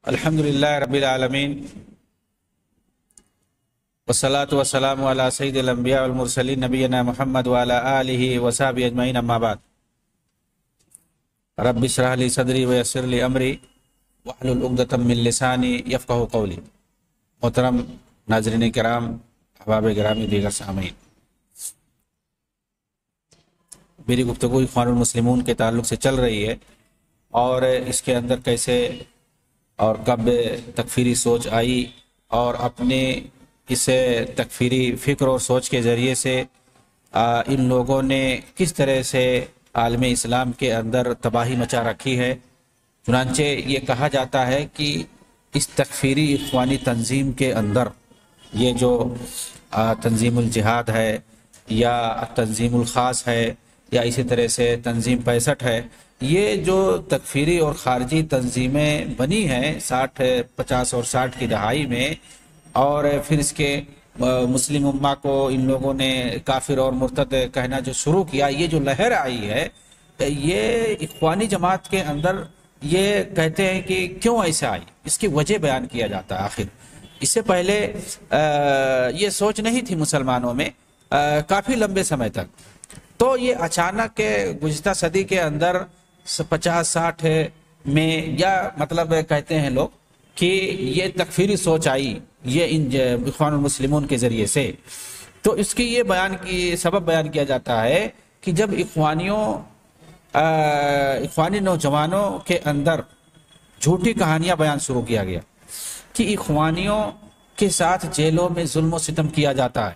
الحمدللہ رب العالمین والصلاة والسلام علی سید الانبیاء والمرسلین نبینا محمد وعلی آلہ وصحبہ اجمعین اما بعد رب اشرح لی صدری ویسر لی امری واحلل عقدۃ من لسانی یفقہوا قولی۔ محترم ناظرین کرام، احباب گرامی، دیگر سامعین، میری گفتگو اخوان المسلمون کے تعلق سے چل رہی ہے اور اس کے اندر کیسے اور کب تکفیری سوچ آئی اور اپنے اس تکفیری فکر اور سوچ کے ذریعے سے ان لوگوں نے کس طرح سے عالم اسلام کے اندر تباہی مچا رکھی ہے۔ چنانچہ یہ کہا جاتا ہے کہ اس تکفیری اخوانی تنظیم کے اندر یہ جو تنظیم الجہاد ہے یا تنظیم الخاص ہے یا اسی طرح سے تنظیم 65 ہے، یہ جو تکفیری اور خارجی تنظیمیں بنی ہیں 50 اور 60 کی دہائی میں، اور پھر اس کے مسلم امہ کو ان لوگوں نے کافر اور مرتد کہنا جو شروع کیا، یہ جو لہر آئی ہے، یہ اخوانی جماعت کے اندر یہ کہتے ہیں کہ کیوں ایسا آئی، اس کی وجہ بیان کیا جاتا ہے۔ آخر اس سے پہلے یہ سوچ نہیں تھی مسلمانوں میں کافی لمبے سمے تک، تو یہ اچانک گزشتہ صدی کے اندر 50-60 میں، یا مطلب کہتے ہیں لوگ کہ یہ تکفیری سوچ آئی یہ ان اخوان المسلمون کے ذریعے سے۔ تو اس کی یہ سبب بیان کیا جاتا ہے کہ جب اخوانی نوجوانوں کے اندر جھوٹی کہانیاں بیان شروع کیا گیا کہ اخوانیوں کے ساتھ جیلوں میں ظلم و ستم کیا جاتا ہے،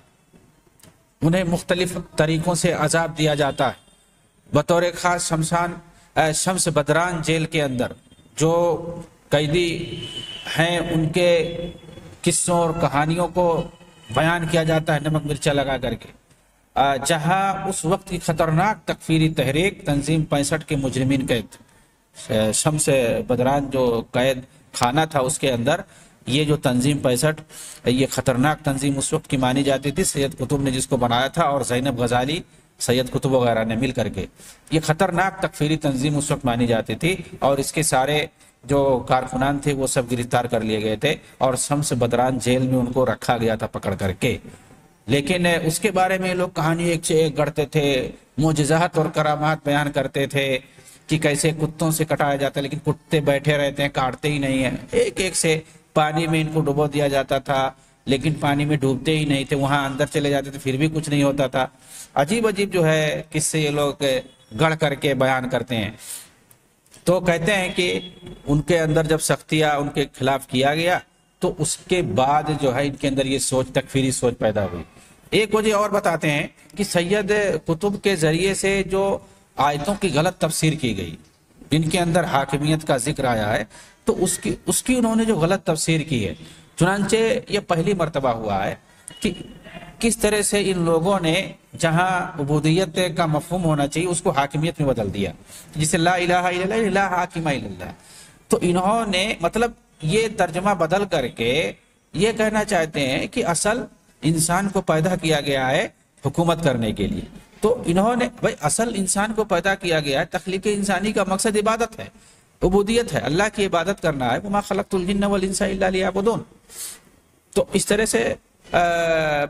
انہیں مختلف طریقوں سے عذاب دیا جاتا ہے۔ بطور خاص شمس بدران جیل کے اندر جو قیدی ہیں ان کے قصوں اور کہانیوں کو بیان کیا جاتا ہے نمک مرچا لگا کر کے، جہاں اس وقت کی خطرناک تکفیری تحریک تنظیم 65 کے مجرمین قید، شمس بدران جو قید خانہ تھا اس کے اندر یہ جو تنظیم 65 یہ خطرناک تنظیم اس وقت کی مانی جاتی تھی۔ سید قطب نے جس کو بنایا تھا اور زینب غزالی، سید قطب وغیرہ نے مل کر کے، یہ خطرناک تکفیری تنظیم اس وقت مانی جاتی تھی، اور اس کے سارے جو کارکنان تھے وہ سب گرفتار کر لیے گئے تھے اور شمس بدران جیل میں ان کو رکھا گیا تھا پکڑ کر کے۔ لیکن اس کے بارے میں لوگ کہانی ایک سے ایک گڑھتے تھے، معجزات اور کرامات بیان کرتے تھے کہ کیسے کتوں سے کٹایا جاتا ہے، لیکن کتے بیٹھے رہتے ہیں، کاٹتے ہی نہیں ہیں۔ ایک ایک سے پانی میں ان کو ڈبو دیا جاتا تھا، لیکن پانی میں ڈوبتے ہی نہیں تھے، وہاں اندر چلے جاتے تھے پھر بھی کچھ نہیں ہوتا تھا۔ عجیب عجیب جو ہے کس سے یہ لوگ گڑھ کر کے بیان کرتے ہیں۔ تو کہتے ہیں کہ ان کے اندر جب سختیاں ان کے خلاف کیا گیا تو اس کے بعد جو ہے ان کے اندر یہ سوچ، تکفیری سوچ پیدا ہوئی۔ ایک وجہ اور بتاتے ہیں کہ سید قطب کے ذریعے سے جو آیتوں کی غلط تفسیر کی گئی، جن کے اندر حاکمیت کا ذکر آیا ہے، تو اس کی انہوں نے جو غلط تفسیر کی ہے، چنانچہ یہ پہلی مرتبہ ہوا ہے کہ کس طرح سے ان لوگوں نے جہاں عبودیت کا مفہوم ہونا چاہیے اس کو حاکمیت میں بدل دیا، جسے لا الہ الا اللہ لا حاکم الا اللہ۔ تو انہوں نے مطلب یہ ترجمہ بدل کر کے یہ کہنا چاہتے ہیں کہ اصل انسان کو پیدا کیا گیا ہے حکومت کرنے کے لیے۔ تو انہوں نے بھائی اصل انسان کو پیدا کیا گیا ہے، تخلیق انسانی کا مقصد عبادت ہے، عبودیت ہے، اللہ کی عبادت کرنا ہے، وما خلقت الجن والانس الا لیعبدون۔ تو اس طرح سے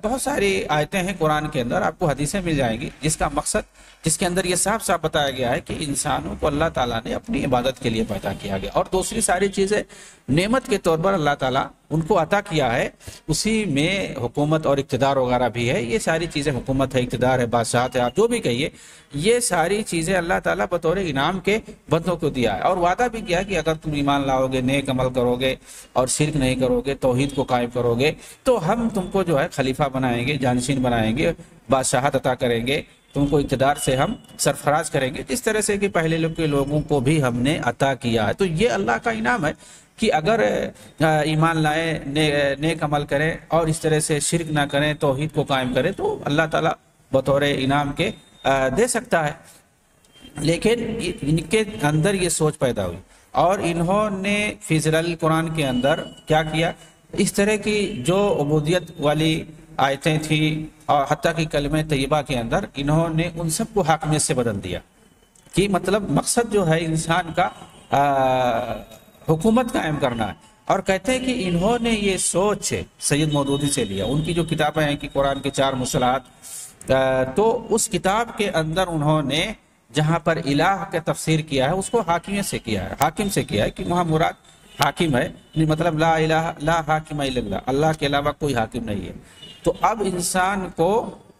بہت ساری آیتیں ہیں قرآن کے اندر، آپ کو حدیثیں مل جائیں گی جس کا مقصد، جس کے اندر یہ صاف صاف بتایا گیا ہے کہ انسانوں کو اللہ تعالیٰ نے اپنی عبادت کے لیے پیدا کیا گیا، اور دوسری ساری چیزیں نعمت کے طور پر اللہ تعالیٰ ان کو عطا کیا ہے، اسی میں حکومت اور اقتدار وغیرہ بھی ہے۔ یہ ساری چیزیں، حکومت ہے، اقتدار ہے، بادشاہت ہے، آپ جو بھی کہیے، یہ ساری چیزیں اللہ تعالیٰ بطور انعام کے بندوں کو دیا ہے، اور وعدہ بھی کیا کہ اگر تم ایمان لاؤ گے، نیک عمل کرو گے اور شرک نہیں کرو گے، توحید کو قائم کرو گے، تو ہم تم کو جو ہے خلیفہ بنائیں گے، جانشین بنائیں گے، بادشاہت عطا کریں گے، تم کو اقتدار سے ہم سرفراز کریں گے، جس طرح سے کہ پہلے لوگوں کو بھی ہم نے عطا کیا ہے۔ تو یہ اللہ کا انعام ہے کہ اگر ایمان لائیں، نیک عمل کریں اور اس طرح سے شرک نہ کریں، توحید کو قائم کریں، تو اللہ تعالیٰ بطور انعام کے دے سکتا ہے۔ لیکن ان کے اندر یہ سوچ پیدا ہوئی اور انہوں نے فی ظلال قرآن کے اندر کیا کیا، اس طرح کی جو عبودیت والی آیتیں تھیں اور حتیٰ کہ کلمہ طیبہ کے اندر انہوں نے ان سب کو حاکمیت سے بدل دیا، کہ مطلب مقصد جو ہے انسان کا حکومت قائم کرنا ہے۔ اور کہتے ہیں کہ انہوں نے یہ سوچ سید مودودی سے لیا، ان کی جو کتابیں ہیں کہ قرآن کے 4 مصطلحات، تو اس کتاب کے اندر انہوں نے جہاں پر الہ کا تفسیر کیا ہے اس کو حاکمیت سے کیا ہے، حاکم سے کیا ہے، کہ وہاں مراد حاکم ہے، مطلب لا الہ لا حاکم الا اللہ، اللہ کے علاوہ کوئی حاکم نہیں ہے۔ تو اب انسان کو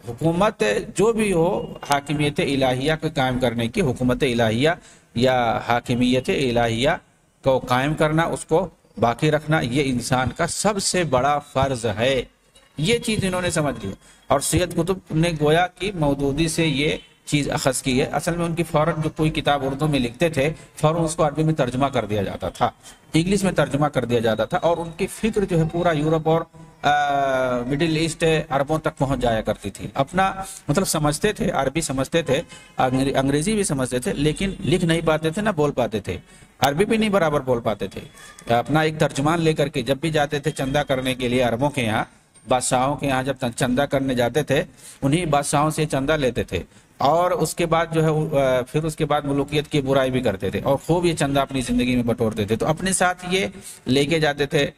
حکومت جو بھی ہو، حاکمیت الہیہ کو قائم کرنے کی، حکومت الہیہ یا حاکمیت الہیہ کو قائم کرنا، اس کو باقی رکھنا، یہ انسان کا سب سے بڑا فرض ہے۔ یہ چیز انہوں نے سمجھ لی، اور سید قطب نے گویا کہ مودودی سے یہ چیز اخذ کی ہے۔ اصل میں ان کی فوراً جو کوئی کتاب اردو میں لکھتے تھے، فوراً اس کو عربی میں ترجمہ کر دیا جاتا تھا، انگلش میں ترجمہ کر دیا جاتا تھا، اور ان کی فکر جو ہے پورا یورپ اور مڈل ایسٹ عربوں تک پہنچ جایا کرتی تھی۔ اپنا مطلب سمجھتے تھے، عربی سمجھتے تھے، انگریزی بھی سمجھتے تھے، لیکن لکھ نہیں پاتے تھے، نہ بول پاتے تھے، عربی بھی نہیں برابر بول پاتے تھے۔ اپنا ایک ترجمان لے کر کے جب بھی جاتے تھے چندہ کرنے کے لیے عربوں کے یہاں، بادشاہوں کے یہاں جب چندہ کرنے جاتے تھے، انہی بادشاہوں سے چندہ لیتے تھے، اور اس کے بعد جو ہے پھر اس کے بعد ملوکیت کی برائی بھی کرتے تھے، اور خوب یہ چندہ اپنی زندگی میں بٹورتے تھے۔ تو اپنے ساتھ یہ لے کے جاتے تھے،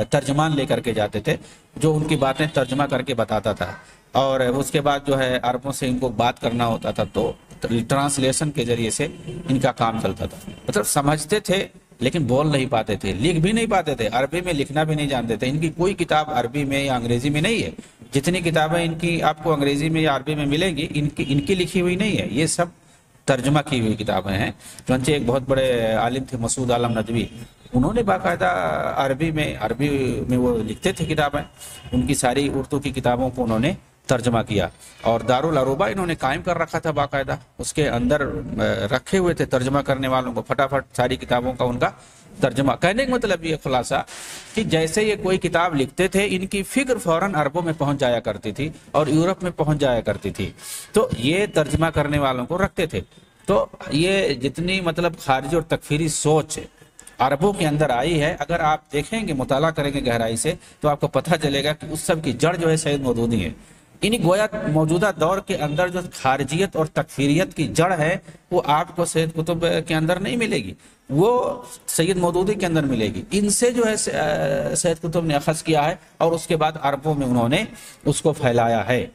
ترجمان لے کر کے جاتے تھے، جو ان کی باتیں ترجمہ کر کے بتاتا تھا، اور اس کے بعد جو ہے عربوں سے ان کو بات کرنا ہوتا تھا، تو ٹرانسلیشن کے ذریعے سے ان کا کام چلتا تھا۔ مطلب سمجھتے تھے لیکن بول نہیں پاتے تھے، لکھ بھی نہیں پاتے تھے، عربی میں لکھنا بھی نہیں جانتے تھے۔ ان کی کوئی کتاب عربی میں یا انگریزی میں نہیں ہے، جتنی کتابیں ان کی آپ کو انگریزی میں یا عربی میں ملیں گی، ان کی لکھی ہوئی نہیں ہے، یہ سب ترجمہ کی ہوئی کتابیں ہیں۔ چنانچہ ایک بہت بڑے عالم تھے مسعود عالم ندوی، انہوں نے باقاعدہ عربی میں وہ لکھتے تھے کتابیں، ان کی ساری اردو کی کتابوں کو انہوں نے ترجمہ کیا، اور دارالعروبہ انہوں نے قائم کر رکھا تھا باقاعدہ، اس کے اندر رکھے ہوئے تھے ترجمہ کرنے والوں کو، فٹافٹ ساری کتابوں کا ان کا ترجمہ۔ کہنے کا مطلب یہ خلاصہ کہ جیسے یہ کوئی کتاب لکھتے تھے، ان کی فکر فوراً عربوں میں پہنچ جایا کرتی تھی اور یورپ میں پہنچ جایا کرتی تھی، تو یہ ترجمہ کرنے والوں کو رکھتے تھے۔ تو یہ جتنی مطلب خارجی اور تکفیری سوچ عربوں کے اندر آئی ہے، اگر آپ دیکھیں گے، مطالعہ کریں گے گہرائی سے، تو آپ کو پتہ چلے گا کہ اس سب کی جڑ جو ہے سید مودودی ہے۔ انہی گویا موجودہ دور کے اندر جو خارجیت اور تکفیریت کی جڑ ہے، وہ آپ کو سید قطب کے اندر نہیں ملے گی، وہ سید مودودی کے اندر ملے گی۔ ان سے جو ہے سید قطب نے اخذ کیا ہے، اور اس کے بعد عربوں میں انہوں نے اس کو پھیلایا ہے۔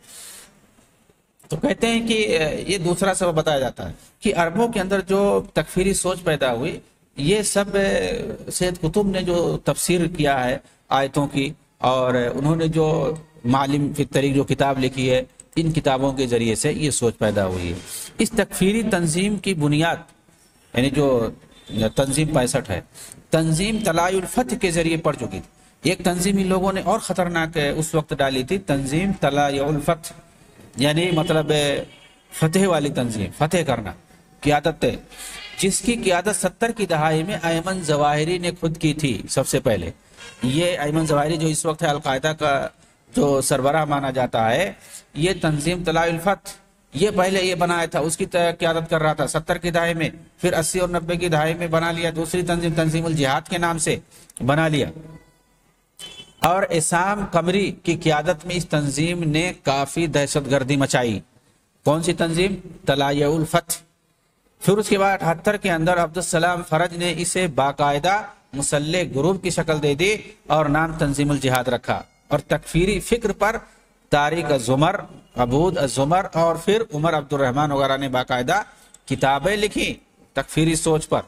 تو کہتے ہیں کہ یہ دوسرا سبب بتایا جاتا ہے کہ عربوں کے اندر جو تکفیری سوچ پیدا ہوئی، یہ سب سید قطب نے جو تفسیر کیا ہے آیتوں کی، اور انہوں نے جو معلم فی الطریق جو کتاب لکھی ہے، ان کتابوں کے ذریعے سے یہ سوچ پیدا ہوئی ہے۔ اس تکفیری تنظیم کی بنیاد، یعنی جو تنظیم 65 ہے، تنظیم طلائع الفتح کے ذریعے پڑ چکی تھی۔ ایک تنظیم ان لوگوں نے اور خطرناک اس وقت ڈالی تھی، تنظیم طلائع الفتح، یعنی مطلب فتح والی تنظیم، فتح کرنا، قیادت، جس کی قیادت 70 کی دہائی میں ایمن ظواہری نے خود کی تھی سب سے پہلے۔ یہ ایمن ظواہری جو اس وقت ہے القاعدہ کا جو سربراہ مانا جاتا ہے، یہ تنظیم طلائع الفتح یہ پہلے یہ بنایا تھا، اس کی قیادت کر رہا تھا 70 کی دہائی میں، پھر 80 اور 90 کی دہائی میں بنا لیا دوسری تنظیم، تنظیم الجہاد کے نام سے بنا لیا، اور اسام قمری کی قیادت میں اس تنظیم نے کافی دہشت گردی مچائی۔ کون سی تنظیم؟ طلائع الفتح۔ پھر اس کے بعد 78 کے اندر عبدالسلام فرج نے اسے باقاعدہ مسلح گروپ کی شکل دے دی اور نام تنظیم الجہاد رکھا، اور تکفیری فکر پر طارق الزمر، عبود الزمر اور پھر عمر عبد الرحمن وغیرہ نے باقاعدہ کتابیں لکھی تکفیری سوچ پر،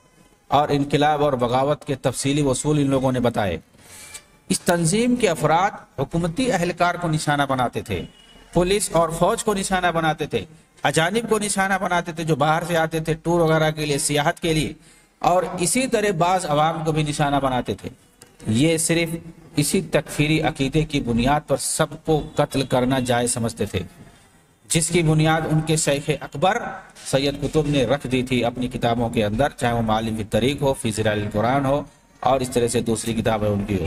اور انقلاب اور بغاوت کے تفصیلی اصول ان لوگوں نے بتائے۔ اس تنظیم کے افراد حکومتی اہلکار کو نشانہ بناتے تھے، پولیس اور فوج کو نشانہ بناتے تھے، اجانب کو نشانہ بناتے تھے جو باہر سے آتے تھے ٹور وغیرہ کے لیے، سیاحت کے لیے، اور اسی طرح بعض عوام کو بھی نشانہ بناتے تھے۔ یہ صرف اسی تکفیری عقیدے کی بنیاد پر سب کو قتل کرنا جائز سمجھتے تھے، جس کی بنیاد ان کے شیخ اکبر سید قطب نے رکھ دی تھی اپنی کتابوں کے اندر، چاہے وہ معالم فی الطریق ہو، فی ظلال القرآن ہو، اور اس طرح سے دوسری کتابیں ان کی ہو،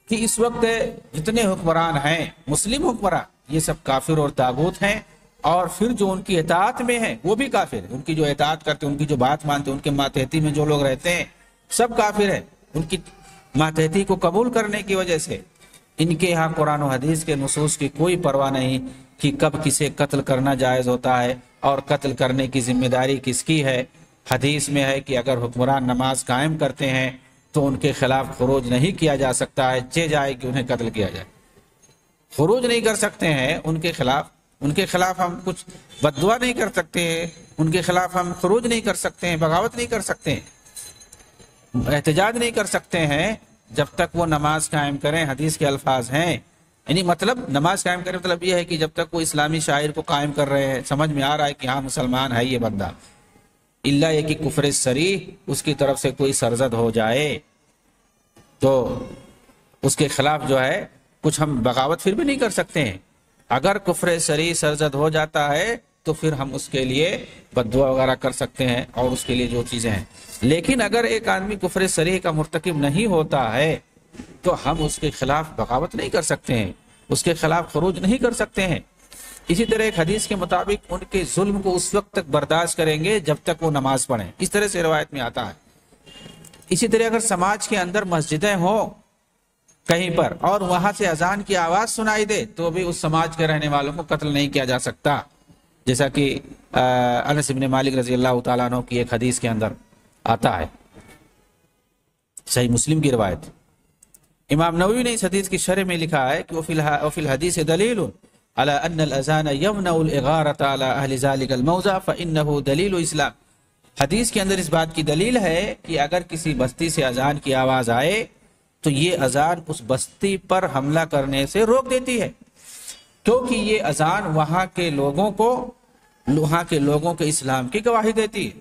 کہ اس وقت جتنے حکمران ہیں مسلم حکمران، یہ سب کافر اور طاغوت ہیں، اور پھر جو ان کی اطاعت میں ہیں وہ بھی کافر ہیں، ان کی جو اطاعت کرتے ہیں، ان کی جو بات مانتے ہیں، ان کے ماتحتی میں جو لوگ رہتے ہیں سب کافر ہیں۔ ان کی ماتحتی کو قبول کرنے کی وجہ سے ان کے ہاں قرآن و حدیث کے نصوص کی کوئی پرواہ نہیں کہ کب کسے قتل کرنا جائز ہوتا ہے اور قتل کرنے کی ذمہ داری کس کی ہے۔ حدیث میں ہے کہ اگر حکمران نماز قائم کرتے ہیں تو ان کے خلاف خروج نہیں کیا جا سکتا ہے، چہ جائے کہ انہیں قتل کیا جائے۔ خروج نہیں کر سکتے ہیں ان کے خلاف ہم کچھ بد دعا نہیں کر سکتے ہیں، ان کے خلاف ہم خروج نہیں کر سکتے ہیں، بغاوت نہیں کر سکتے ہیں، احتجاج نہیں کر سکتے ہیں جب تک وہ نماز قائم کریں۔ حدیث کے الفاظ ہیں، یعنی مطلب نماز قائم کریں مطلب یہ ہے کہ جب تک وہ اسلامی شاعر کو قائم کر رہے ہیں، سمجھ میں آ رہا ہے کہ ہاں مسلمان ہے یہ بندہ، اللہ یہ کہ کفر صریح اس کی طرف سے کوئی سرزد ہو جائے تو اس کے خلاف جو ہے کچھ ہم بغاوت پھر بھی نہیں کر سکتے ہیں۔ اگر کفر صریح سرزد ہو جاتا ہے تو پھر ہم اس کے لیے بد دعا وغیرہ کر سکتے ہیں اور اس کے لیے جو چیزیں ہیں، لیکن اگر ایک آدمی کفر صریح کا مرتکب نہیں ہوتا ہے تو ہم اس کے خلاف بغاوت نہیں کر سکتے ہیں، اس کے خلاف خروج نہیں کر سکتے ہیں۔ اسی طرح ایک حدیث کے مطابق ان کے ظلم کو اس وقت تک برداشت کریں گے جب تک وہ نماز پڑھیں، اس طرح سے روایت میں آتا ہے۔ اسی طرح اگر سماج کے اندر مسجدیں ہوں کہیں پر اور وہاں سے اذان کی آواز سنائی دے تو بھی اس سماج کے رہنے والوں کو قتل نہیں کیا جا سکتا، جیسا کہ انس بن مالک رضی اللہ تعالیٰ عنہ کی ایک حدیث کے اندر آتا ہے، صحیح مسلم کی روایت۔ امام نووی نے اس حدیث کی شرح میں لکھا ہے کہ وفی الحدیث دلیل علی ان الاذان یمنع الاغارۃ علی اہل ذلک الموضع فانہ دلیل اسلام۔ حدیث کے اندر اس بات کی دلیل ہے کہ اگر کسی بستی سے اذان کی آواز آئے تو یہ اذان اس بستی پر حملہ کرنے سے روک دیتی ہے، کیونکہ یہ اذان وہاں کے لوگوں کے اسلام کی گواہی دیتی ہے۔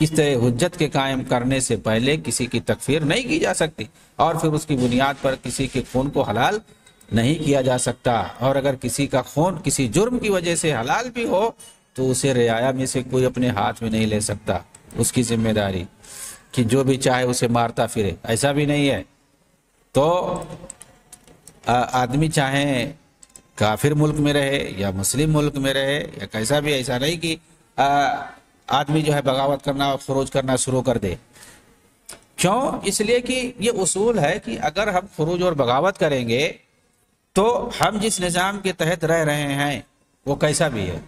اس طرح حجت کے قائم کرنے سے پہلے کسی کی تکفیر نہیں کی جا سکتی اور پھر اس کی بنیاد پر کسی کے خون کو حلال نہیں کیا جا سکتا، اور اگر کسی کا خون کسی جرم کی وجہ سے حلال بھی ہو تو اسے رعایا میں سے کوئی اپنے ہاتھ میں نہیں لے سکتا، اس کی ذمہ داری کہ جو بھی چاہے اسے مارتا پھرے، ایسا بھی نہیں ہے۔ تو آدمی چاہے کافر ملک میں رہے یا مسلم ملک میں رہے یا کیسا بھی، ایسا نہیں کہ آدمی جو ہے بغاوت کرنا اور خروج کرنا شروع کر دے۔ کیوں؟ اس لیے کہ یہ اصول ہے کہ اگر ہم خروج اور بغاوت کریں گے تو ہم جس نظام کے تحت رہ رہے ہیں وہ کیسا بھی ہے،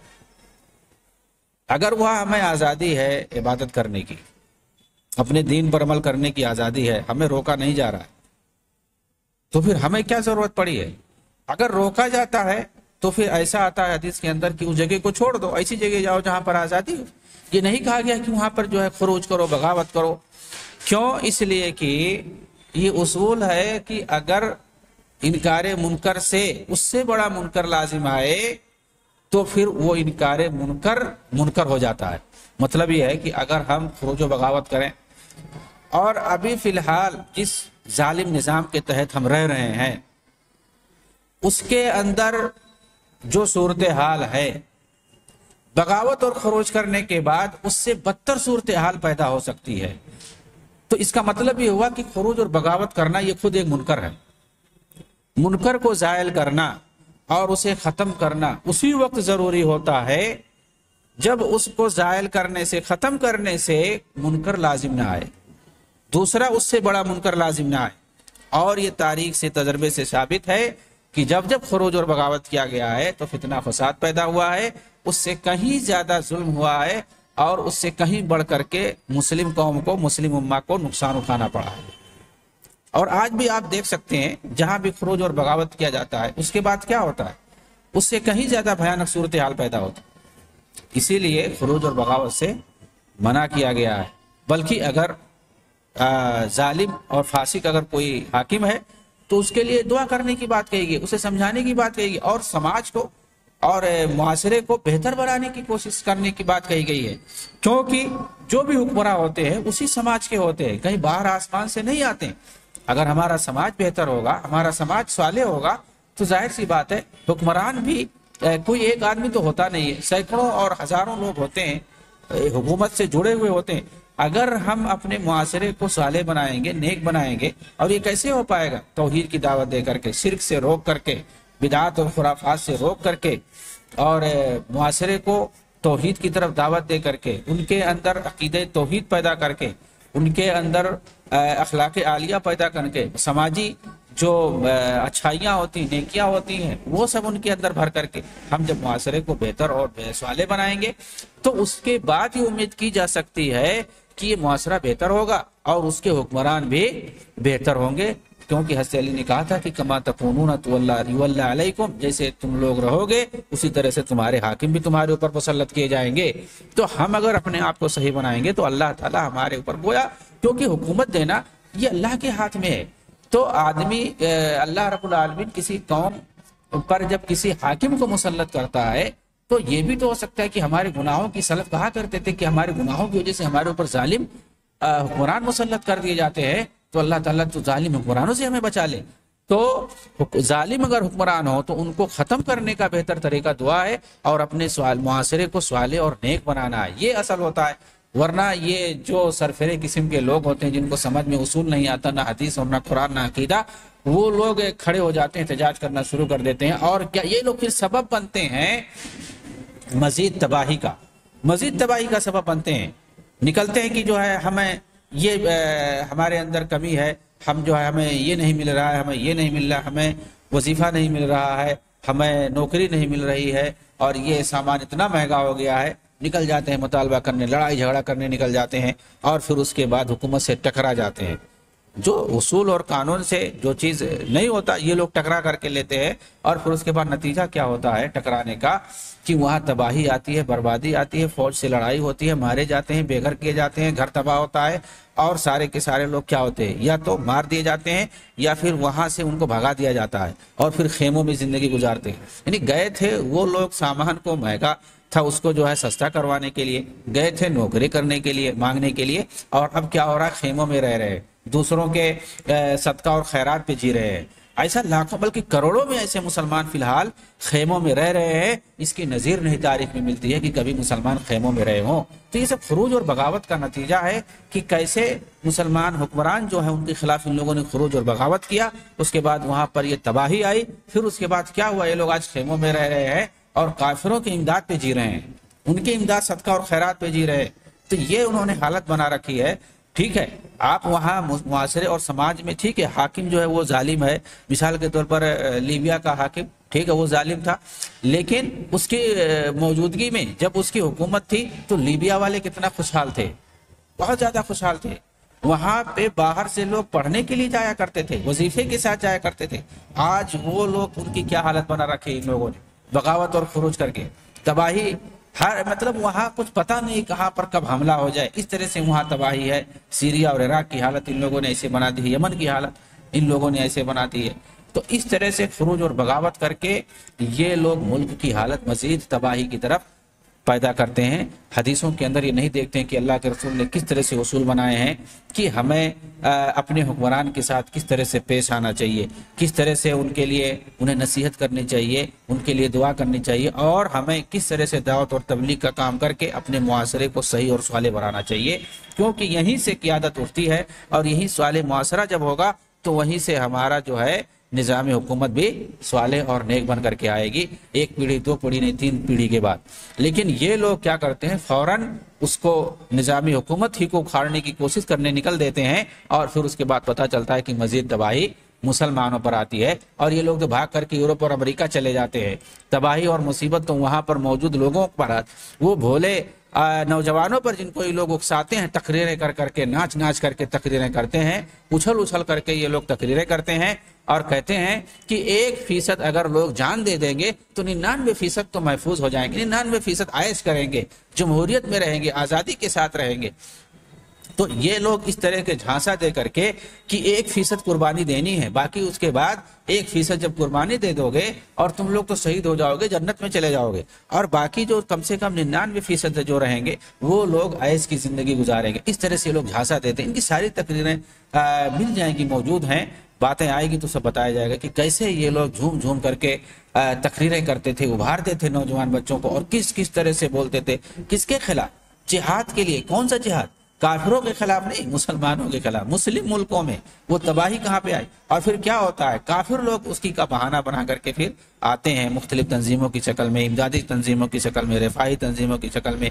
اگر وہاں ہمیں آزادی ہے عبادت کرنے کی، اپنے دین پر عمل کرنے کی آزادی ہے، ہمیں روکا نہیں جا رہا ہے، تو پھر ہمیں کیا ضرورت پڑی ہے؟ اگر روکا جاتا ہے تو پھر ایسا آتا ہے حدیث کے اندر کہ اس جگہ کو چھوڑ دو، ایسی جگہ جاؤ جہاں پر آزادی ہو۔ یہ نہیں کہا گیا کہ وہاں پر جو ہے خروج کرو، بغاوت کرو۔ کیوں؟ اس لیے کہ یہ اصول ہے کہ اگر انکار منکر سے اس سے بڑا منکر لازم آئے تو پھر وہ انکار منکر ہو جاتا ہے۔ مطلب یہ ہے کہ اگر ہم خروج و بغاوت کریں اور ابھی فی الحال جس ظالم نظام کے تحت ہم رہ رہے ہیں اس کے اندر جو صورتحال ہے، بغاوت اور خروج کرنے کے بعد اس سے بدتر صورتحال پیدا ہو سکتی ہے، تو اس کا مطلب یہ ہوا کہ خروج اور بغاوت کرنا یہ خود ایک منکر ہے۔ منکر کو زائل کرنا اور اسے ختم کرنا اسی وقت ضروری ہوتا ہے جب اس کو زائل کرنے سے، ختم کرنے سے منکر لازم نہ آئے، دوسرا اس سے بڑا منکر لازم نہ آئے۔ اور یہ تاریخ سے، تجربے سے ثابت ہے کہ جب خروج اور بغاوت کیا گیا ہے تو فتنہ فساد پیدا ہوا ہے، اس سے کہیں زیادہ ظلم ہوا ہے اور اس سے کہیں بڑھ کر کے مسلم قوم کو، مسلم امہ کو نقصان اٹھانا پڑا ہے۔ اور آج بھی آپ دیکھ سکتے ہیں جہاں بھی خروج اور بغاوت کیا جاتا ہے اس کے بعد کیا ہوتا ہے، اس سے کہیں زیادہ بھیانک صورتحال پیدا ہوتا ہے۔ اسی لیے خروج اور بغاوت سے منع کیا گیا ہے، بلکہ اگر ظالم اور فاسق اگر کوئی حاکم ہے تو اس کے لیے دعا کرنے کی بات کہی گئی، اسے سمجھانے کی بات کہی گئی اور سماج کو اور معاشرے کو بہتر بنانے کی کوشش کرنے کی بات کہی گئی ہے، کیونکہ جو بھی حکمراں ہوتے ہیں اسی سماج کے ہوتے ہیں، کہیں باہر آسمان سے نہیں آتے ہیں۔ اگر ہمارا سماج بہتر ہوگا، ہمارا سماج صالح ہوگا تو ظاہر سی بات ہے حکمران بھی کوئی ایک آدمی تو ہوتا نہیں ہے، سینکڑوں اور ہزاروں لوگ ہوتے ہیں، حکومت سے جڑے ہوئے ہوتے ہیں۔ اگر ہم اپنے معاشرے کو صالح بنائیں گے، نیک بنائیں گے، اور یہ کیسے ہو پائے گا؟ توحید کی دعوت دے کر کے، شرک سے روک کر کے، بدعات اور خرافات سے روک کر کے، اور معاشرے کو توحید کی طرف دعوت دے کر کے، ان کے اندر عقیدہ توحید پیدا کر کے، ان کے اندر اخلاق عالیہ پیدا کر کے، سماجی جو اچھائیاں ہوتی ہیں، نیکیاں ہوتی ہیں، وہ سب ان کے اندر بھر کر کے ہم جب معاشرے کو بہتر اور صالح بنائیں گے تو اس کے بعد ہی امید کی جا سکتی ہے کہ یہ معاشرہ بہتر ہوگا اور اس کے حکمران بھی بہتر ہوں گے، کیونکہ حضرت علی نے کہا تھا کہ کما تکونون یولی علیکم، جیسے تم لوگ رہو گے اسی طرح سے تمہارے حاکم بھی تمہارے اوپر مسلط کیے جائیں گے۔ تو ہم اگر اپنے آپ کو صحیح بنائیں گے تو اللہ تعالی ہمارے اوپر گویا، کیونکہ حکومت دینا یہ اللہ کے ہاتھ میں ہے، تو آدمی اللہ رب العالمین کسی قوم پر جب کسی حاکم کو مسلط کرتا ہے تو یہ بھی تو ہو سکتا ہے کہ ہمارے گناہوں کی سلف کہا کرتے تھے کہ ہمارے گناہوں کی وجہ سے ہمارے اوپر ظالم حکمران مسلط کر دیے جاتے ہیں، تو اللہ تعالیٰ تو ظالم حکمرانوں سے ہمیں بچا لے۔ تو ظالم اگر حکمران ہو تو ان کو ختم کرنے کا بہتر طریقہ دعا ہے اور اپنے معاشرے کو صالح اور نیک بنانا ہے، یہ اصل ہوتا ہے۔ ورنہ یہ جو سرفرے قسم کے لوگ ہوتے ہیں جن کو سمجھ میں اصول نہیں آتا، نہ حدیث اور نہ قرآن نہ عقیدہ، وہ لوگ کھڑے ہو جاتے ہیں، احتجاج کرنا شروع کر دیتے ہیں، اور کیا یہ لوگ پھر سبب بنتے ہیں مزید تباہی کا سبب بنتے ہیں، نکلتے ہیں کہ جو ہے ہمیں یہ ہمارے اندر کمی ہے، ہم جو ہے ہمیں یہ نہیں مل رہا ہے، ہمیں یہ نہیں مل رہا ہے، ہمیں وظیفہ نہیں مل رہا ہے، ہمیں نوکری نہیں مل رہی ہے، اور یہ سامان اتنا مہنگا ہو گیا ہے، نکل جاتے ہیں مطالبہ کرنے، لڑائی جھگڑا کرنے نکل جاتے ہیں، اور پھر اس کے بعد حکومت سے ٹکرا جاتے ہیں۔ جو اصول اور قانون سے جو چیز نہیں ہوتا یہ لوگ ٹکرا کر کے لیتے ہیں، اور پھر اس کے بعد نتیجہ کیا ہوتا ہے ٹکرانے کا کہ وہاں تباہی آتی ہے، بربادی آتی ہے، فوج سے لڑائی ہوتی ہے، مارے جاتے ہیں، بے گھر کیے جاتے ہیں، گھر تباہ ہوتا ہے، اور سارے کے سارے لوگ کیا ہوتے ہیں، یا تو مار دیے جاتے ہیں یا پھر وہاں سے ان کو بھگا دیا جاتا ہے، اور پھر خیموں میں زندگی گزارتے ہیں۔ یعنی گئے تھے وہ لوگ سامان کو مہنگا تھا اس کو جو ہے سستا کروانے کے لیے، گئے تھے نوکری کرنے کے لیے، مانگنے کے لیے، اور اب کیا ہو رہا ہے، خیموں میں رہ رہے ہیں، دوسروں کے صدقہ اور خیرات پہ جی رہے ہیں۔ ایسا لاکھوں بلکہ کروڑوں میں ایسے مسلمان فی الحال خیموں میں رہ رہے ہیں، اس کی نظیر نہیں تاریخ میں ملتی ہے کہ کبھی مسلمان خیموں میں رہے ہوں۔ تو یہ سب خروج اور بغاوت کا نتیجہ ہے کہ کیسے مسلمان حکمران جو ہے ان کے خلاف ان لوگوں نے خروج اور بغاوت کیا، اس کے بعد وہاں پر یہ تباہی آئی، پھر اس کے بعد کیا ہوا، یہ لوگ آج خیموں میں رہ رہے ہیں اور کافروں کی امداد پہ جی رہے ہیں، ان کی امداد صدقہ اور خیرات پہ جی رہے ہیں۔ تو یہ انہوں نے حالت بنا رکھی ہے۔ ٹھیک ہے، آپ وہاں معاشرے اور سماج میں ٹھیک ہے حاکم جو ہے وہ ظالم ہے، مثال کے طور پر لیبیا کا حاکم ٹھیک ہے وہ ظالم تھا، لیکن اس کی موجودگی میں جب اس کی حکومت تھی تو لیبیا والے کتنا خوشحال تھے، بہت زیادہ خوشحال تھے۔ وہاں پہ باہر سے لوگ پڑھنے کے لیے جایا کرتے تھے، وظیفے کے ساتھ جایا کرتے تھے۔ آج وہ لوگ ان کی کیا حالت بنا رکھی ان لوگوں نے، بغاوت اور خروج کر کے تباہی، ہر مطلب وہاں کچھ پتہ نہیں کہاں پر کب حملہ ہو جائے، اس طرح سے وہاں تباہی ہے۔ سیریا اور عراق کی حالت ان لوگوں نے ایسے بنا دی ہے، یمن کی حالت ان لوگوں نے ایسے بنا دی ہے۔ تو اس طرح سے خروج اور بغاوت کر کے یہ لوگ ملک کی حالت مزید تباہی کی طرف پیدا کرتے ہیں۔ حدیثوں کے اندر یہ نہیں دیکھتے ہیں کہ اللہ کے رسول نے کس طرح سے اصول بنائے ہیں کہ ہمیں اپنے حکمران کے ساتھ کس طرح سے پیش آنا چاہیے، کس طرح سے ان کے لیے انہیں نصیحت کرنی چاہیے، ان کے لیے دعا کرنی چاہیے، اور ہمیں کس طرح سے دعوت اور تبلیغ کا کام کر کے اپنے معاشرے کو صحیح اور صالح بنانا چاہیے، کیونکہ یہیں سے قیادت اٹھتی ہے، اور یہیں صالح معاشرہ جب ہوگا تو وہیں سے ہمارا جو ہے نظام حکومت بھی صالح اور نیک بن کر کے آئے گی، ایک پیڑھی دو پیڑھی نہیں 3 پیڑھی کے بعد۔ لیکن یہ لوگ کیا کرتے ہیں، فوراً اس کو نظامی حکومت ہی کو اکھاڑنے کی کوشش کرنے نکل دیتے ہیں، اور پھر اس کے بعد پتہ چلتا ہے کہ مزید تباہی مسلمانوں پر آتی ہے، اور یہ لوگ تو بھاگ کر کے یورپ اور امریکہ چلے جاتے ہیں۔ تباہی اور مصیبت تو وہاں پر موجود لوگوں پر، وہ بھولے نوجوانوں پر جن کو یہ لوگ اکساتے ہیں، تقریریں کر کر کے، ناچ ناچ کر کے تقریریں کرتے ہیں، اچھل اچھل کر کے یہ لوگ تقریریں کرتے ہیں، اور کہتے ہیں کہ 1% اگر لوگ جان دے دیں گے تو 99% تو محفوظ ہو جائیں گے، 99% عائش کریں گے، جمہوریت میں رہیں گے، آزادی کے ساتھ رہیں گے۔ تو یہ لوگ اس طرح کے جھانسا دے کر کے کہ 1% قربانی دینی ہے، باقی اس کے بعد 1% جب قربانی دے دو گے اور تم لوگ تو شہید ہو جاؤ گے، جنت میں چلے جاؤ گے، اور باقی جو کم سے کم 99% جو رہیں گے وہ لوگ عیش کی زندگی گزاریں گے۔ اس طرح سے لوگ جھانسا دیتے ہیں۔ ان کی ساری تقریریں مل جائیں گی، موجود ہیں، باتیں آئے گی تو سب بتایا جائے گا کہ کیسے یہ لوگ جھوم جھوم کر کے تقریریں کرتے تھے، ابھارتے تھے نوجوان بچوں کو، اور کس کس طرح سے بولتے تھے، کس کے خلاف، جہاد کے لیے۔ کون سا جہاد؟ کافروں کے خلاف نہیں، مسلمانوں کے خلاف۔ مسلم ملکوں میں وہ تباہی کہاں پہ آئی، اور پھر کیا ہوتا ہے، کافر لوگ اس کی کا بہانہ بنا کر کے پھر آتے ہیں مختلف تنظیموں کی شکل میں، امدادی تنظیموں کی شکل میں، رفاہی تنظیموں کی شکل میں،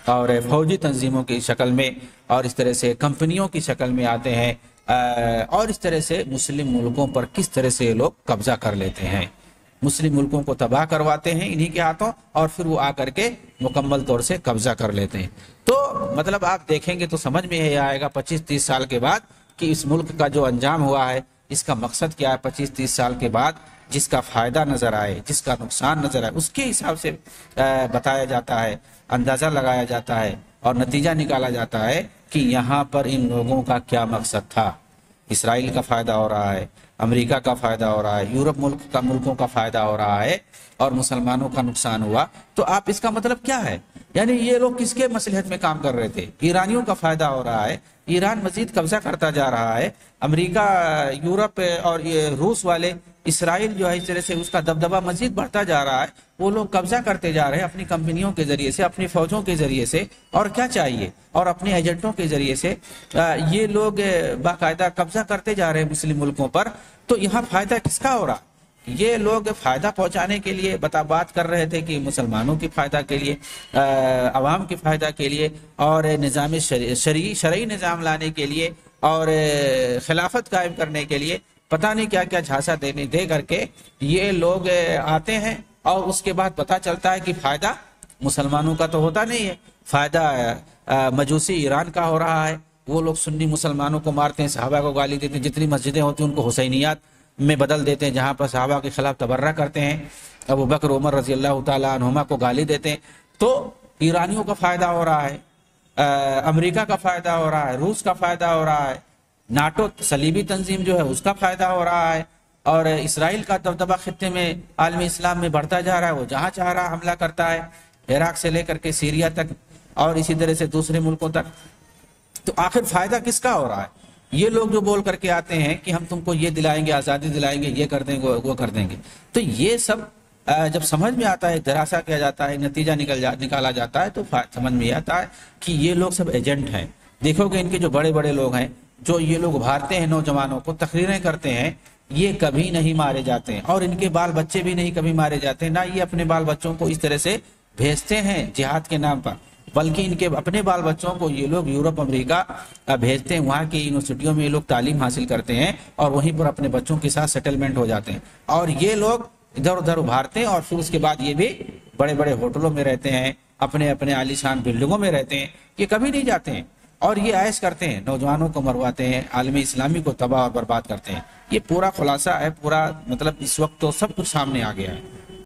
اور فوجی تنظیموں کی شکل میں، اور اس طرح سے کمپنیوں کی شکل میں آتے ہیں اور اس طرح سے مسلم ملکوں پر کس طرح سے یہ لوگ قبضہ کر لیتے ہیں، مسلم ملکوں کو تباہ کرواتے ہیں انہی کے ہاتھوں، اور پھر وہ آ کر کے مکمل طور سے قبضہ کر لیتے ہیں۔ تو مطلب آپ دیکھیں گے تو سمجھ میں یہ آئے گا 25-30 سال کے بعد کہ اس ملک کا جو انجام ہوا ہے اس کا مقصد کیا ہے۔ 25-30 سال کے بعد جس کا فائدہ نظر آئے، جس کا نقصان نظر آئے، اس کے حساب سے بتایا جاتا ہے، اندازہ لگایا جاتا ہے اور نتیجہ نکالا جاتا ہے کہ یہاں پر ان لوگوں کا کیا مقصد تھا۔ اسرائیل کا فائدہ ہو رہا ہے، امریکہ کا فائدہ ہو رہا ہے، یورپ ملکوں کا فائدہ ہو رہا ہے اور مسلمانوں کا نقصان ہوا۔ تو آپ اس کا مطلب کیا ہے؟ یعنی یہ لوگ کس کے مصلحت میں کام کر رہے تھے؟ ایرانیوں کا فائدہ ہو رہا ہے، ایران مزید قبضہ کرتا جا رہا ہے، امریکہ، یورپ اور یہ روس والے، اسرائیل جو ہے اس طرح سے اس کا دبدبہ مزید بڑھتا جا رہا ہے، وہ لوگ قبضہ کرتے جا رہے ہیں اپنی کمپنیوں کے ذریعے سے، اپنی فوجوں کے ذریعے سے، اور کیا چاہیے، اور اپنے ایجنٹوں کے ذریعے سے یہ لوگ باقاعدہ قبضہ کرتے جا رہے ہیں مسلم ملکوں پر۔ تو یہاں فائدہ کس کا ہو رہا؟ یہ لوگ فائدہ پہنچانے کے لیے بات کر رہے تھے کہ مسلمانوں کی فائدہ کے لیے، عوام کی فائدہ کے لیے، اور نظام شرعی نظام لانے کے لیے، اور خلافت قائم کرنے کے لیے پتہ نہیں کیا کیا جھانسا دے کر کے یہ لوگ آتے ہیں، اور اس کے بعد پتہ چلتا ہے کہ فائدہ مسلمانوں کا تو ہوتا نہیں ہے، فائدہ مجوسی ایران کا ہو رہا ہے۔ وہ لوگ سنی مسلمانوں کو مارتے ہیں، صحابہ کو گالی دیتے ہیں، جتنی مسجدیں ہوتی ہیں ان کو حسینیات میں بدل دیتے ہیں، جہاں پر صحابہ کے خلاف تبرہ کرتے ہیں، ابو بکر عمر رضی اللہ تعالیٰ عنہما کو گالی دیتے ہیں۔ تو ایرانیوں کا فائدہ ہو رہا ہے، امریکہ کا فائدہ ہو رہا ہے، روس کا فائدہ ہو رہا ہے، ناٹو صلیبی تنظیم جو ہے اس کا فائدہ ہو رہا ہے، اور اسرائیل کا دبدبہ خطے میں عالم اسلام میں بڑھتا جا رہا ہے، وہ جہاں چاہ رہا حملہ کرتا ہے، عراق سے لے کر کے سیریا تک اور اسی طرح سے دوسرے ملکوں تک۔ تو آخر فائدہ کس کا ہو رہا ہے؟ یہ لوگ جو بول کر کے آتے ہیں کہ ہم تم کو یہ دلائیں گے، آزادی دلائیں گے، یہ کر دیں گے، وہ کر دیں گے۔ تو یہ سب جب سمجھ میں آتا ہے، دراسہ کیا جاتا ہے، نتیجہ نکالا جاتا ہے، تو سمجھ میں آتا ہے کہ یہ لوگ سب ایجنٹ ہیں۔ دیکھو کہ ان کے جو بڑے بڑے لوگ ہیں، جو یہ لوگ ابھارتے ہیں نوجوانوں کو، تقریریں کرتے ہیں، یہ کبھی نہیں مارے جاتے ہیں، اور ان کے بال بچے بھی نہیں کبھی مارے جاتے ہیں، نہ یہ اپنے بال بچوں کو اس طرح سے بھیجتے ہیں جہاد کے نام پر، بلکہ ان کے اپنے بال بچوں کو یہ لوگ یورپ امریکہ بھیجتے ہیں، وہاں کی یونیورسٹیوں میں یہ لوگ تعلیم حاصل کرتے ہیں اور وہیں پر اپنے بچوں کے ساتھ سیٹلمنٹ ہو جاتے ہیں، اور یہ لوگ ادھر ادھر ابھارتے ہیں، اور پھر اس کے بعد یہ بھی بڑے بڑے ہوٹلوں میں رہتے ہیں، اپنے اپنے عالیشان بلڈنگوں میں رہتے ہیں، یہ کبھی نہیں جاتے ہیں، اور یہ عیش کرتے ہیں، نوجوانوں کو مرواتے ہیں، عالم اسلامی کو تباہ اور برباد کرتے ہیں۔ یہ پورا خلاصہ ہے، پورا مطلب اس وقت تو سب کچھ سامنے آ گیا ہے،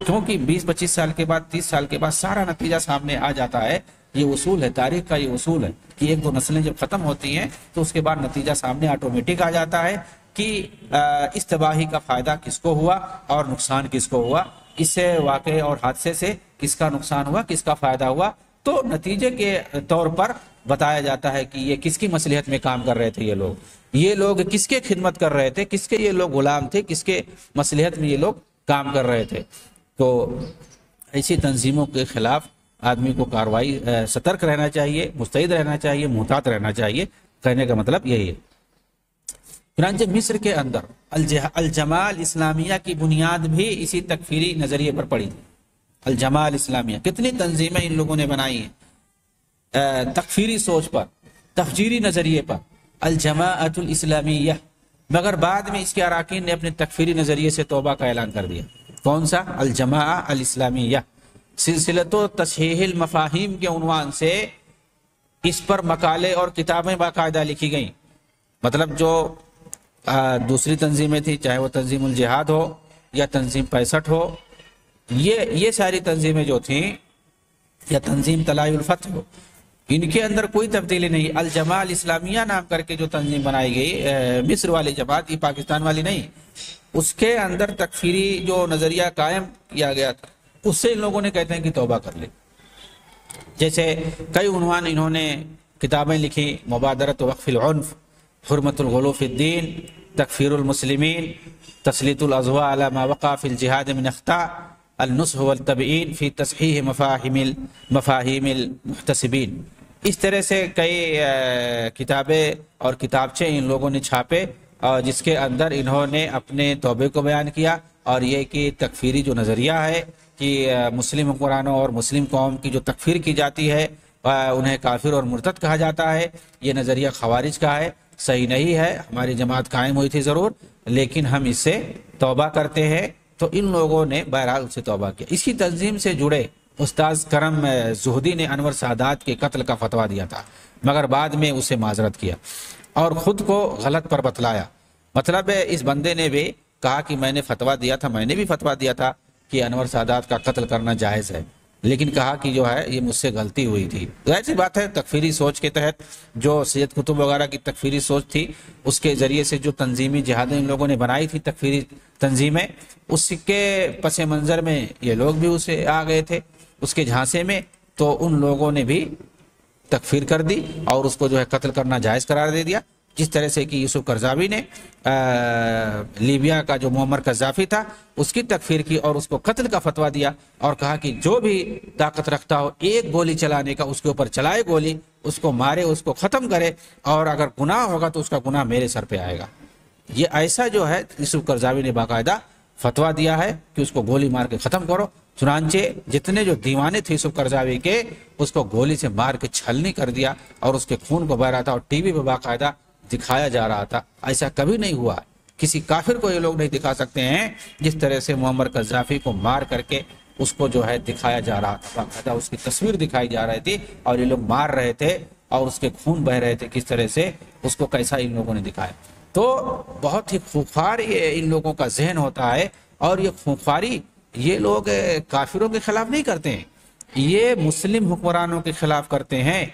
کیونکہ 20-25 سال کے بعد، 30 سال کے بعد سارا نتیجہ سامنے آ جاتا ہے۔ یہ اصول ہے، تاریخ کا یہ اصول ہے کہ ایک دو نسلیں جب ختم ہوتی ہیں تو اس کے بعد نتیجہ سامنے آٹومیٹک آ جاتا ہے کہ اس تباہی کا فائدہ کس کو ہوا اور نقصان کس کو ہوا، اس سے واقعے اور حادثے سے کس کا نقصان ہوا، کس کا فائدہ ہوا۔ تو نتیجے کے طور پر بتایا جاتا ہے کہ یہ کس کی مصلحت میں کام کر رہے تھے، یہ لوگ کس کے خدمت کر رہے تھے، کس کے یہ لوگ غلام تھے، کس کے مصلحت میں یہ لوگ کام کر رہے تھے۔ تو ایسی تنظیموں کے خلاف آدمی کو کاروائی سترک رہنا چاہیے، مستعد رہنا چاہیے، محتاط رہنا چاہیے۔ کہنے کا مطلب یہی ہے۔ چنانچہ مصر کے اندر الجماعہ اسلامیہ کی بنیاد بھی اسی تکفیری نظریے پر پڑی تھی۔ الجماعہ اسلامیہ کتنی تنظیمیں ان لوگوں نے بنائی ہیں تکفیری سوچ پر، تفجیری نظریے پر، الجماعہ الاسلامیہ، مگر بعد میں اس کے اراکین نے اپنے تکفیری نظریے سے توبہ کا اعلان کر دیا۔ کون سا؟ الجماعہ الاسلامیہ۔ سلسلۃ و تصحیح المفاہیم کے عنوان سے اس پر مقالے اور کتابیں باقاعدہ لکھی گئیں۔ مطلب جو دوسری تنظیمیں تھیں، چاہے وہ تنظیم الجہاد ہو یا تنظیم 65 ہو، یہ ساری تنظیمیں جو تھیں، یا تنظیم طلائع الفتح ہو، ان کے اندر کوئی تبدیلی نہیں۔ الجماعہ الاسلامیہ نام کر کے جو تنظیم بنائی گئی، مصر والی جماعت، یہ پاکستان والی نہیں، اس کے اندر تکفیری جو نظریہ قائم کیا گیا تھا، اس سے ان لوگوں نے کہتے ہیں کہ توبہ کر لے۔ جیسے کئی عنوان انہوں نے کتابیں لکھی، مبادرت وقف العنف، حرمت الغلو فی الدین، تکفیر المسلمین، تسلیط الاضواء علی ما وقع فی الجہاد من اخطاء، النصح والتبیین فی تصحیح مفاہیم المحتسبین۔ اس طرح سے کئی کتابیں اور کتابچے ان لوگوں نے چھاپے، اور جس کے اندر انہوں نے اپنے توبے کو بیان کیا، اور یہ کہ تکفیری جو نظریہ ہے کہ مسلم حکمرانوں اور مسلم قوم کی جو تکفیر کی جاتی ہے، انہیں کافر اور مرتد کہا جاتا ہے، یہ نظریہ خوارج کا ہے، صحیح نہیں ہے، ہماری جماعت قائم ہوئی تھی ضرور، لیکن ہم اس سے توبہ کرتے ہیں۔ تو ان لوگوں نے بہرحال اس سے توبہ کیا۔ اسی تنظیم سے جڑے استاذ کرم زہدی نے انور سادات کے قتل کا فتویٰ دیا تھا، مگر بعد میں اسے معذرت کیا اور خود کو غلط پر بتلایا۔ مطلب اس بندے نے بھی کہا کہ میں نے فتویٰ دیا تھا، میں نے بھی فتویٰ دیا تھا کہ انور سادات کا قتل کرنا جائز ہے، لیکن کہا کہ جو ہے یہ مجھ سے غلطی ہوئی تھی۔ ظاہر سی بات ہے، تکفیری سوچ کے تحت جو سید قطب وغیرہ کی تکفیری سوچ تھی، اس کے ذریعے سے جو تنظیمی جہادیں ان لوگوں نے بنائی تھی، تکفیری تنظیمیں، اس کے پس منظر میں یہ لوگ بھی اسے آ گئے تھے اس کے جھانسے میں، تو ان لوگوں نے بھی تکفیر کر دی اور اس کو جو ہے قتل کرنا جائز قرار دے دیا۔ جس طرح سے کہ یوسف قرضاوی نے لیبیا کا جو معمر قذافی تھا اس کی تکفیر کی اور اس کو قتل کا فتویٰ دیا، اور کہا کہ جو بھی طاقت رکھتا ہو ایک گولی چلانے کا اس کے اوپر چلائے گولی، اس کو مارے، اس کو ختم کرے، اور اگر گناہ ہوگا تو اس کا گناہ میرے سر پہ آئے گا۔ یہ ایسا جو ہے یوسف قرضاوی نے باقاعدہ فتویٰ دیا ہے کہ اس کو گولی مار کے ختم کرو۔ چنانچہ جتنے جو دیوانے تھے یوسف قرضاوی کے، اس کو گولی سے مار کے چھلنی کر دیا اور اس کے خون کو بہہ رہا تھا، اور ٹی وی پہ باقاعدہ دکھایا جا رہا تھا۔ ایسا کبھی نہیں ہوا، کسی کافر کو یہ لوگ نہیں دکھا سکتے ہیں جس طرح سے معمر قذافی کو مار کر کے اس کو جو ہے دکھایا جا رہا تھا، باقاعدہ اس کی تصویر دکھائی جا رہی تھی اور یہ لوگ مار رہے تھے اور اس کے خون بہ رہے تھے، کس طرح سے اس کو کیسا ان لوگوں نے دکھایا۔ تو بہت ہی خوفار یہ ان لوگوں کا ذہن ہوتا ہے، اور یہ خوفاری یہ لوگ کافروں کے خلاف نہیں کرتے ہیں، یہ مسلم حکمرانوں کے خلاف کرتے ہیں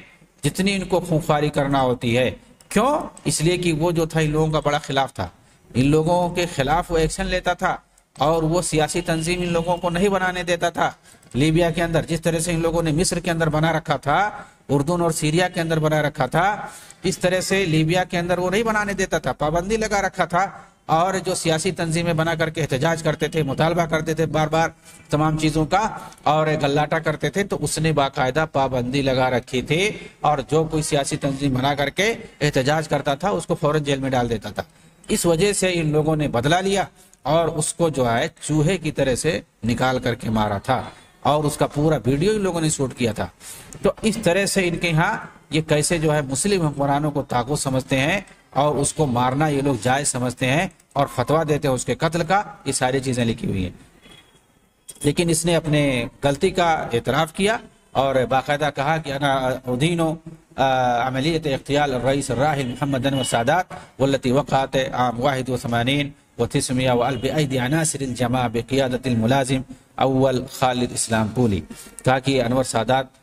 جتنی ان کو خوفاری کرنا ہوتی ہے۔ کیوں؟ اس لیے کہ وہ جو تھا ان لوگوں کا بڑا خلاف تھا، ان لوگوں کے خلاف وہ ایکشن لیتا تھا، اور وہ سیاسی تنظیم ان لوگوں کو نہیں بنانے دیتا تھا۔ لیبیا کے اندر جس طرح سے ان لوگوں نے مصر کے اندر بنا رکھا تھا، اردن اور سیریا کے اندر بنا رکھا تھا، اس طرح سے لیبیا کے اندر وہ نہیں بنانے دیتا تھا، پابندی لگا رکھا تھا، اور جو سیاسی تنظیمیں بنا کر کے احتجاج کرتے تھے، مطالبہ کرتے تھے بار بار تمام چیزوں کا، اور گلاٹا کرتے تھے، تو اس نے باقاعدہ پابندی لگا رکھی تھی، اور جو کوئی سیاسی تنظیم بنا کر کے احتجاج کرتا تھا اس کو فوراً جیل میں ڈال دیتا تھا۔ اس وجہ سے ان لوگوں نے بدلہ لیا اور اس کو جو ہے چوہے کی طرح سے نکال کر کے مارا تھا، اور اس کا پورا ویڈیو ان لوگوں نے شوٹ کیا تھا۔ تو اس طرح سے ان کے یہاں یہ کیسے جو ہے مسلم حکمرانوں کو طاغوت سمجھتے ہیں اور اس کو مارنا یہ لوگ جائز سمجھتے ہیں اور فتویٰ دیتے ہیں اس کے قتل کا، یہ ساری چیزیں لکھی ہوئی ہیں۔ لیکن اس نے اپنے غلطی کا اعتراف کیا اور باقاعدہ کہا کہ انا ادین عملیت اغتیال الرئیس الراحل محمد انور سادات والتي وقعت عام 81 و900 وألف بأيدي عناصر الجماعة بقيادة الملازم اول خالد اسلام پولی۔ کہا کہ انور سادات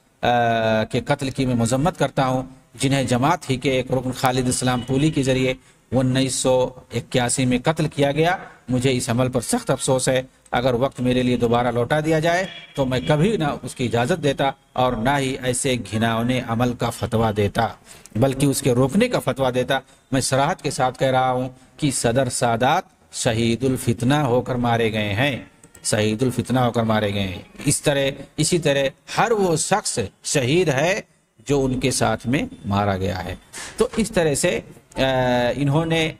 کے قتل کی میں مذمت کرتا ہوں، جنہیں جماعت ہی کے ایک رکن خالد اسلام پولی کے ذریعے 1981 میں قتل کیا گیا۔ مجھے اس عمل پر سخت افسوس ہے، اگر وقت میرے لیے دوبارہ لوٹا دیا جائے تو میں کبھی نہ اس کی اجازت دیتا اور نہ ہی ایسے گھناؤنے عمل کا فتویٰ دیتا، بلکہ اس کے روکنے کا فتویٰ دیتا۔ میں صراحت کے ساتھ کہہ رہا ہوں کہ صدر سادات شہید الفتنہ ہو کر مارے گئے ہیں، شہید الفتنہ ہو کر مارے گئے ہیں۔ اسی طرح ہر وہ شخص شہید ہے جو ان کے ساتھ میں مارا گیا ہے۔ تو اس طرح سے انہوں نے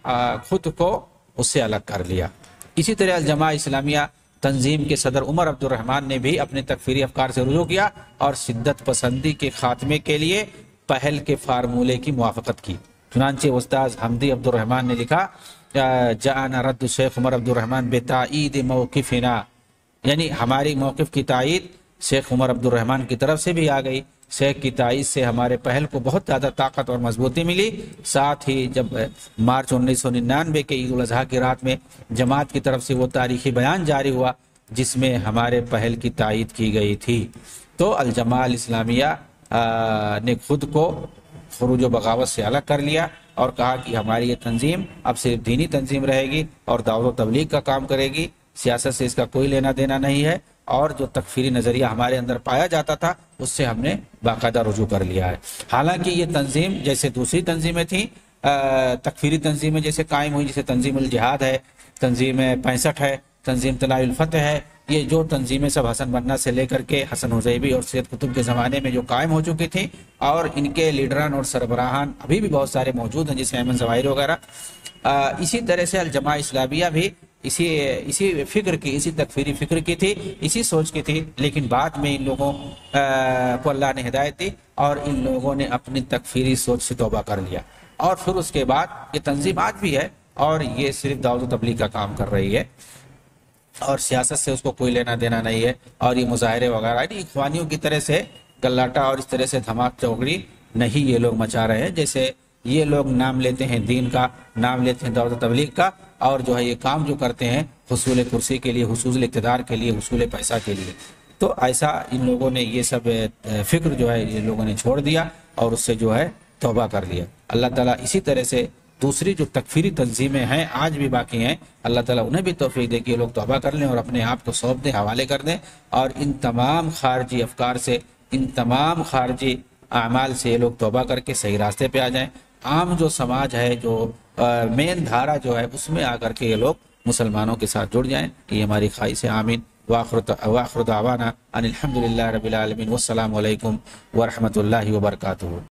خود کو اس سے الگ کر لیا۔ اسی طرح الجماعہ اسلامیہ تنظیم کے صدر عمر عبد الرحمن نے بھی اپنے تکفیری افکار سے رجوع کیا اور شدت پسندی کے خاتمے کے لیے پہل کے فارمولے کی موافقت کی۔ چنانچہ استاذ حمدی عبد الرحمن نے لکھا جاءنا رد شیخ عمر عبد الرحمن بتائید موقفنا، یعنی ہماری موقف کی تائید شیخ عمر عبد الرحمن کی طرف سے بھی آ گئی۔ شیخ کی تائید سے ہمارے پہل کو بہت زیادہ طاقت اور مضبوطی ملی۔ ساتھ ہی جب مارچ 1999 کے عید الاضحیٰ کی رات میں جماعت کی طرف سے وہ تاریخی بیان جاری ہوا جس میں ہمارے پہل کی تائید کی گئی تھی، تو الجماعہ الاسلامیہ نے خود کو خروج و بغاوت سے الگ کر لیا اور کہا کہ ہماری یہ تنظیم اب صرف دینی تنظیم رہے گی اور دعوت و تبلیغ کا کام کرے گی، سیاست سے اس کا کوئی لینا دینا نہیں ہے، اور جو تکفیری نظریہ ہمارے اندر پایا جاتا تھا اس سے ہم نے باقاعدہ رجوع کر لیا ہے۔ حالانکہ یہ تنظیم جیسے دوسری تنظیمیں تھیں، تکفیری تنظیمیں جیسے قائم ہوئی، جیسے تنظیم الجہاد ہے، تنظیم 65 ہے، تنظیم طلائع الفتح ہے، یہ جو تنظیمیں سب حسن بننا سے لے کر کے حسن حزیبی اور سید قطب کے زمانے میں جو قائم ہو چکی تھیں، اور ان کے لیڈران اور سربراہان ابھی بھی بہت سارے موجود ہیں جیسے ایمن ظواہری وغیرہ۔ اسی طرح سے الجماعہ اسلامیہ بھی اسی فکر کی، اسی تکفیری فکر کی تھی، اسی سوچ کی تھی، لیکن بعد میں ان لوگوں کو اللہ نے ہدایت دی اور ان لوگوں نے اپنی تکفیری سوچ سے توبہ کر لیا، اور پھر اس کے بعد یہ تنظیم آج بھی ہے اور یہ صرف دعوت و تبلیغ کا کام کر رہی ہے اور سیاست سے اس کو کوئی لینا دینا نہیں ہے، اور یہ مظاہرے وغیرہ اخوانیوں کی طرح سے گلاٹا اور اس طرح سے دھماک چوکڑی نہیں یہ لوگ مچا رہے ہیں، جیسے یہ لوگ نام لیتے ہیں دین کا، نام لیتے ہیں دعوت و تبلیغ کا، اور جو ہے یہ کام جو کرتے ہیں حصول کرسی کے لیے، حصول اقتدار کے لیے، حصول پیسہ کے لیے۔ تو ایسا ان لوگوں نے یہ سب فکر جو ہے یہ لوگوں نے چھوڑ دیا اور اس سے جو ہے توبہ کر لیا۔ اللہ تعالیٰ اسی طرح سے دوسری جو تکفیری تنظیمیں ہیں آج بھی باقی ہیں، اللہ تعالیٰ انہیں بھی توفیق دے کہ یہ لوگ توبہ کر لیں اور اپنے آپ کو سونپ دیں، حوالے کر دیں، اور ان تمام خارجی افکار سے، ان تمام خارجی اعمال سے یہ لوگ توبہ کر کے صحیح راستے پہ آ جائیں۔ عام جو سماج ہے، جو مین دھارا جو ہے، اس میں آ کر کے یہ لوگ مسلمانوں کے ساتھ جڑ جائیں، یہ ہماری خواہش ہے۔ آمین۔ وآخر دعوانا ان الحمد للہ رب العالمین، والسلام علیکم ورحمۃ اللہ وبرکاتہ۔